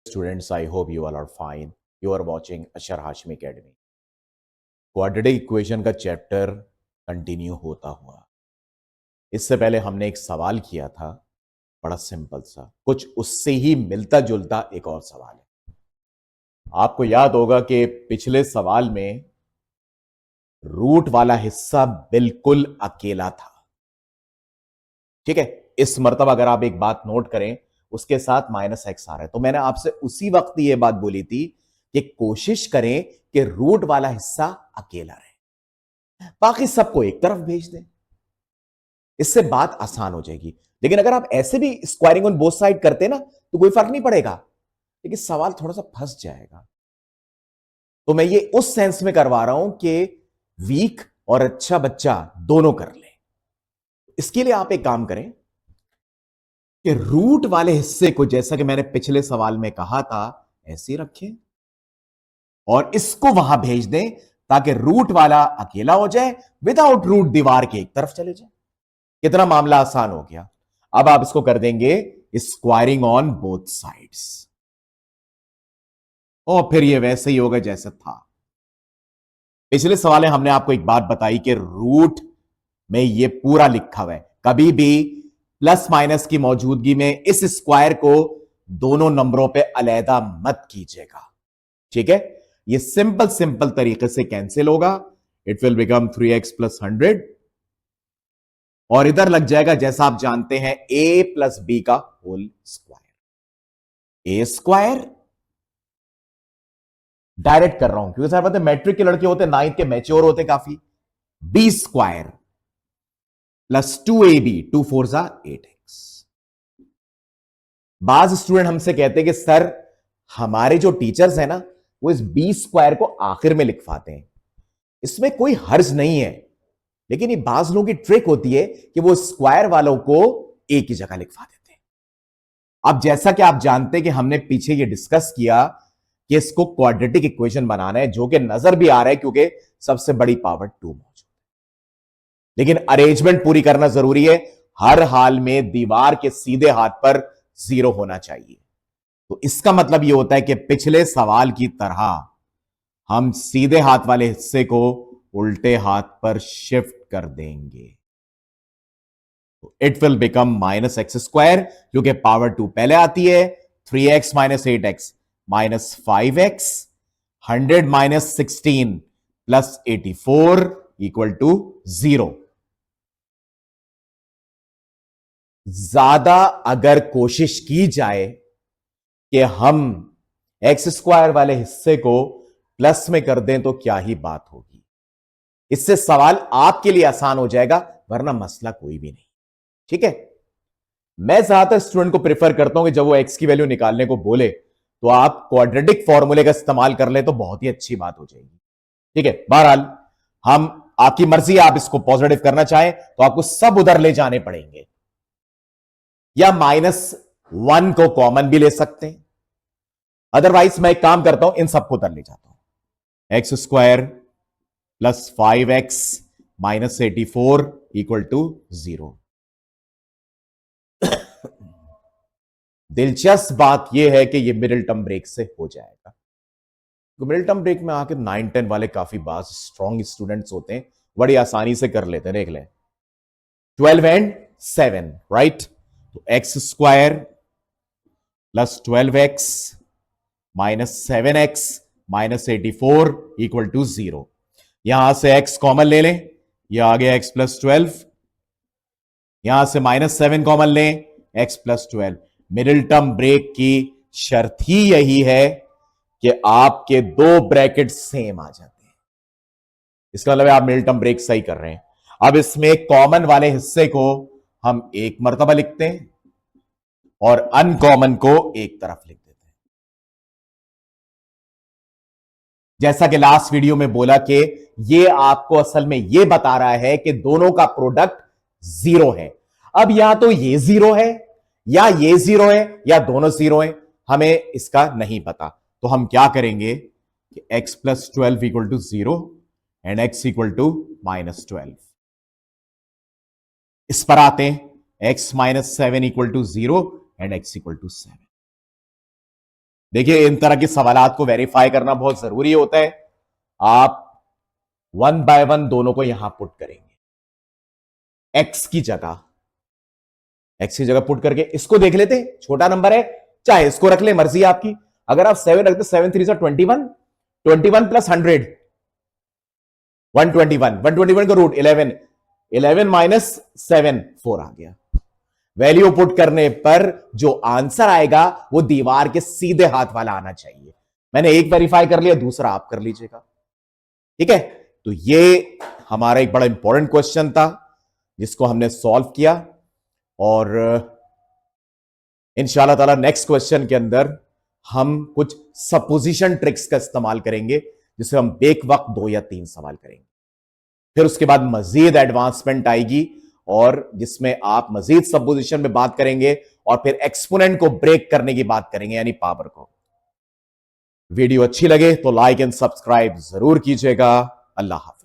Students, I hope you all are fine. You are watching Ashar Hashmi Academy. Quadratic equation का chapter continue होता हुआ। इससे पहले हमने एक सवाल किया था, बड़ा सिंपल सा, कुछ उससे ही मिलता जुलता एक और सवाल है। आपको याद होगा कि पिछले सवाल में रूट वाला हिस्सा बिल्कुल अकेला था। ठीक है, इस मर्तबा अगर आप एक बात नोट करें, उसके साथ -x आ रहा है, तो मैंने आपसे उसी वक्त यह बात बोली थी कि कोशिश करें कि रूट वाला हिस्सा अकेला रहे, बाकी सबको एक तरफ भेज दें, इससे बात आसान हो जाएगी। लेकिन अगर आप ऐसे भी स्क्वायरिंग ऑन बोथ साइड करते ना तो कोई फर्क नहीं पड़ेगा, लेकिन सवाल थोड़ा सा फंस जाएगा। तो मैं ये उस सेंस में करवा रहा हूं कि वीक और अच्छा बच्चा दोनों कर ले। इसके लिए आप एक काम करें कि रूट वाले हिस्से को, जैसा कि मैंने पिछले सवाल में कहा था, ऐसे रखें और इसको वहां भेज दें ताकि रूट वाला अकेला हो जाए, विदाउट रूट दीवार के एक तरफ चले जाए। कितना मामला आसान हो गया। अब आप इसको कर देंगे स्क्वायरिंग ऑन बोथ साइड्स, और फिर ये वैसे ही होगा जैसा था। पिछले सवाल में हमने आपको एक बात बताई कि रूट में ये पूरा लिखा हुआ है, कभी भी प्लस माइनस की मौजूदगी में इस स्क्वायर को दोनों नंबरों पे अलहदा मत कीजिएगा। ठीक है, ये सिंपल सिंपल तरीके से कैंसिल होगा। इट विल बिकम 3x + 100 और इधर लग जाएगा, जैसा आप जानते हैं, a + b का whole square. a square direct कर रहा हूं क्योंकि सर पता है मैट्रिक के लड़के होते, 9th के मैच्योर होते काफी। b square + 2ab, 2 4 8x। बाज स्टूडेंट हमसे कहते हैं कि सर हमारे जो टीचर्स हैं ना, वो इस b स्क्वायर को आखिर में लिखवाते हैं। इसमें कोई हर्ज नहीं है, लेकिन ये बाज लोगों की ट्रिक होती है कि वो स्क्वायर वालों को एक ही जगह लिखवा देते हैं। अब जैसा कि आप जानते हैं कि हमने पीछे ये डिस्कस किया कि इसको क्वाड्रेटिक इक्वेशन बनाना है, जो कि नजर भी आ रहा है क्योंकि सबसे बड़ी पावर 2 मौजूद है, लेकिन अरेंजमेंट पूरी करना जरूरी है। हर हाल में दीवार के सीधे हाथ पर 0 होना चाहिए। तो इसका मतलब यह होता है कि पिछले सवाल की तरह हम सीधे हाथ वाले हिस्से को उल्टे हाथ पर शिफ्ट कर देंगे। तो इट विल बिकम -x², क्योंकि पावर 2 पहले आती है। 3x - 8x -5x, 100 - 16 + 84 = 0। ज्यादा अगर कोशिश की जाए कि हम x² वाले हिस्से को प्लस में कर दें तो क्या ही बात होगी। इससे सवाल आपके लिए आसान हो जाएगा, वरना मसला कोई भी नहीं। ठीक है, मैं ज्यादातर स्टूडेंट को प्रेफर करता हूं कि जब वो x की वैल्यू निकालने को बोले तो आप क्वाड्रेटिक फॉर्मूले का इस्तेमाल कर ले तो बहुत ही अच्छी बात हो जाएगी। ठीक है, बहरहाल हम, आपकी मर्जी, आप इसको पॉजिटिव करना चाहें तो आपको सब उधर ले जाने पड़ेंगे, या -1 को कॉमन भी ले सकते हैं। अदरवाइज मैं एक काम करता हूं, इन सबको उधर ले जाता हूं। x² + 5x - 84 = 0। दिलचस्प बात यह है कि यह मिडिल टर्म ब्रेक से हो जाएगा। तो मिडिल टर्म ब्रेक में आके 9 10 वाले काफी बात स्ट्रॉन्ग स्टूडेंट्स होते हैं, बड़ी आसानी से कर लेते हैं। देख लें, 12 and 7, राइट। तो x² + 12x - 7x - 84 = 0। यहां से x कॉमन ले लें, यह आ गया x + 12। यहां से -7 कॉमन लें, x + 12। मिडिल टर्म ब्रेक की शर्त ही यही है कि आपके दो ब्रैकेट सेम आ जाते हैं। इसका मतलब आप मिडिल टर्म ब्रेक सही कर रहे हैं। अब इसमें कॉमन वाले हिस्से को हम एक मर्तबा लिखते हैं और अनकॉमन को एक तरफ लिख देते हैं। जैसा कि लास्ट वीडियो में बोला कि ये आपको असल में ये बता रहा है कि दोनों का प्रोडक्ट 0 है। अब या तो ये 0 है, या ये 0 है, या दोनों 0 है, हमें इसका नहीं पता। तो हम क्या करेंगे कि x + 12 = 0 एंड x = -12। इस पर आते हैं, x - 7 = 0 एंड x = 7। देखिए, इन तरह के सवालात को वेरीफाई करना बहुत जरूरी होता है। आप 1 बाय 1 दोनों को यहां पुट करेंगे। एक्स की जगह पुट करके इसको देख लेते, छोटा नंबर है, चाहे इसको रख ले, मर्जी आपकी। अगर आप 7 रखते, 7 3 21, 21 प्लस 100 121, 121 का रूट 11, 11 माइनस 7 4 आ गया। वैल्यू पुट करने पर जो आंसर आएगा वो दीवार के सीधे हाथ वाला आना चाहिए। मैंने एक वेरीफाई कर लिया, दूसरा आप कर लीजिएगा, ठीक है। तो ये हमारा एक बड़ा इंपॉर्टेंट क्वेश्चन था जिसको हमने सॉल्व किया, और इंशाल्लाह ताला नेक्स्ट क्वेश्चन के अंदर हम कुछ सपोजिशन ट्रिक्स का इस्तेमाल करेंगे, जिसे हम एक वक्त 2 या 3 सवाल करेंगे। फिर उसके बाद मजीद एडवांसमेंट आएगी और जिसमें आप मजीद सपोजिशन में बात करेंगे और फिर एक्सपोनेंट को ब्रेक करने की बात करेंगे, यानी पावर को। वीडियो अच्छी लगे तो लाइक एंड सब्सक्राइब जरूर कीजिएगा। अल्लाह हाफ़िज़।